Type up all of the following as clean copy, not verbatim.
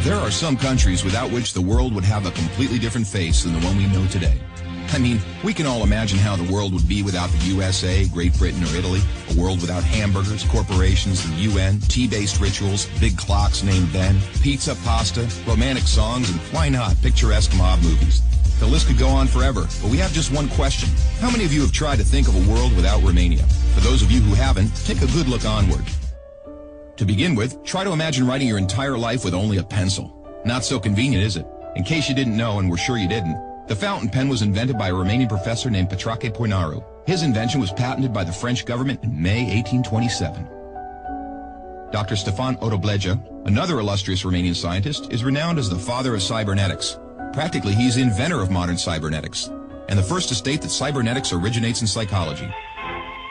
There are some countries without which the world would have a completely different face than the one we know today. I mean, we can all imagine how the world would be without the USA, Great Britain, or Italy. A world without hamburgers, corporations, the UN, tea-based rituals, big clocks named Ben, pizza, pasta, romantic songs, and why not, picturesque mob movies. The list could go on forever, but we have just one question. How many of you have tried to think of a world without Romania? For those of you who haven't, take a good look onward. To begin with, try to imagine writing your entire life with only a pencil. Not so convenient, is it? In case you didn't know, and we're sure you didn't, the fountain pen was invented by a Romanian professor named Petrache Poinaru. His invention was patented by the French government in May 1827. Dr. Stefan Odobleja, another illustrious Romanian scientist, is renowned as the father of cybernetics. Practically, he's the inventor of modern cybernetics, and the first to state that cybernetics originates in psychology.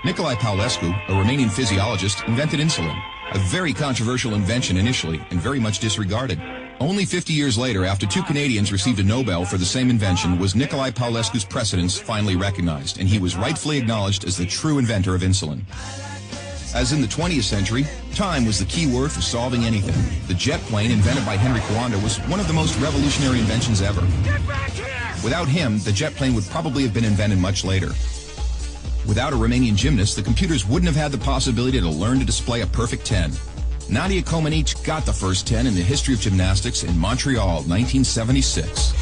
Nicolae Paulescu, a Romanian physiologist, invented insulin, a very controversial invention initially and very much disregarded. Only 50 years later, after two Canadians received a Nobel for the same invention, was Nicolae Paulescu's precedence finally recognized, and he was rightfully acknowledged as the true inventor of insulin. As in the 20th century, time was the key word for solving anything. The jet plane, invented by Henry Coanda, was one of the most revolutionary inventions ever. Without him, the jet plane would probably have been invented much later. Without a Romanian gymnast, the computers wouldn't have had the possibility to learn to display a perfect 10. Nadia Comaneci got the first 10 in the history of gymnastics in Montreal, 1976.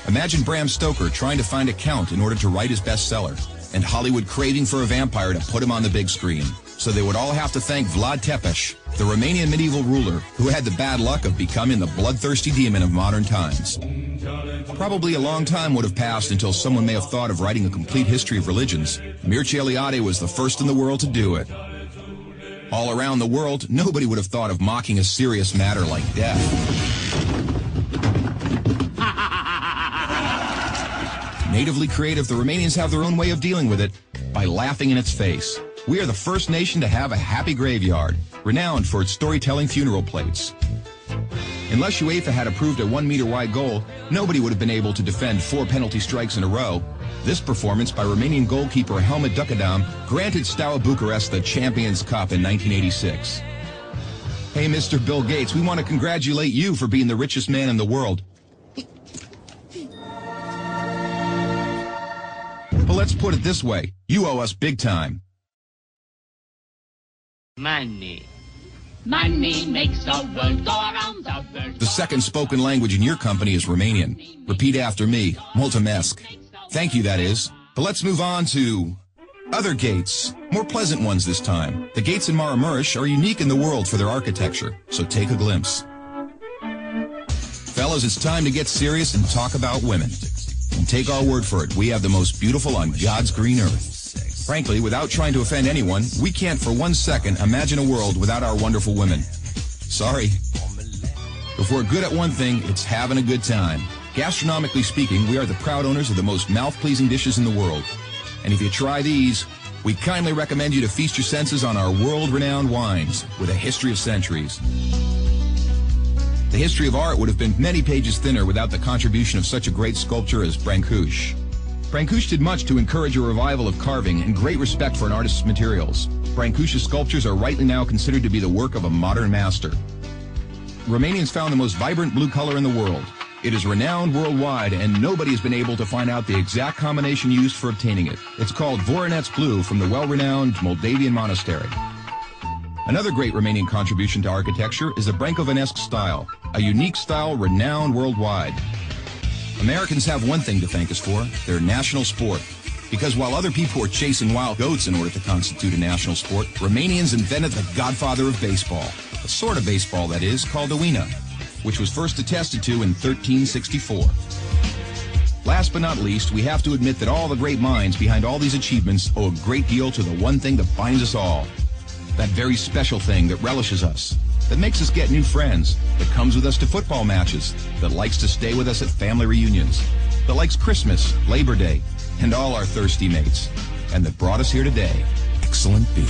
Imagine Bram Stoker trying to find a count in order to write his bestseller, and Hollywood craving for a vampire to put him on the big screen. So they would all have to thank Vlad Tepes, the Romanian medieval ruler, who had the bad luck of becoming the bloodthirsty demon of modern times. Probably a long time would have passed until someone may have thought of writing a complete history of religions. Mircea Eliade was the first in the world to do it. All around the world, nobody would have thought of mocking a serious matter like death. Natively creative, the Romanians have their own way of dealing with it, by laughing in its face. We are the first nation to have a happy graveyard, renowned for its storytelling funeral plates. Unless UEFA had approved a 1-meter-wide goal, nobody would have been able to defend 4 penalty strikes in a row. This performance by Romanian goalkeeper Helmut Ducadam granted Steaua Bucharest the Champions Cup in 1986. Hey, Mr. Bill Gates, we want to congratulate you for being the richest man in the world. But let's put it this way, you owe us big time. Money. Money makes the world go around, the world. The second spoken language in your company is Romanian. Repeat after me. Mulțumesc. Thank you, that is. But let's move on to other gates. More pleasant ones this time. The gates in Maramureș are unique in the world for their architecture, so take a glimpse. Fellas, it's time to get serious and talk about women. And take our word for it, we have the most beautiful on God's green earth. Frankly, without trying to offend anyone, we can't for 1 second imagine a world without our wonderful women. Sorry. If we're good at one thing, it's having a good time. Gastronomically speaking, we are the proud owners of the most mouth-pleasing dishes in the world. And if you try these, we kindly recommend you to feast your senses on our world-renowned wines with a history of centuries. The history of art would have been many pages thinner without the contribution of such a great sculptor as Brancusi. Brancusi did much to encourage a revival of carving and great respect for an artist's materials. Brancusi's sculptures are rightly now considered to be the work of a modern master. Romanians found the most vibrant blue color in the world. It is renowned worldwide, and nobody has been able to find out the exact combination used for obtaining it. It's called Voronezh blue from the well-renowned Moldavian monastery. Another great Romanian contribution to architecture is the Brâncovenesque style, a unique style renowned worldwide. Americans have one thing to thank us for, their national sport. Because while other people were chasing wild goats in order to constitute a national sport, Romanians invented the godfather of baseball. A sort of baseball, that is, called the Uina, which was first attested to in 1364. Last but not least, we have to admit that all the great minds behind all these achievements owe a great deal to the one thing that binds us all. That very special thing that relishes us, that makes us get new friends, that comes with us to football matches, that likes to stay with us at family reunions, that likes Christmas, Labor Day, and all our thirsty mates, and that brought us here today. Excellent beer.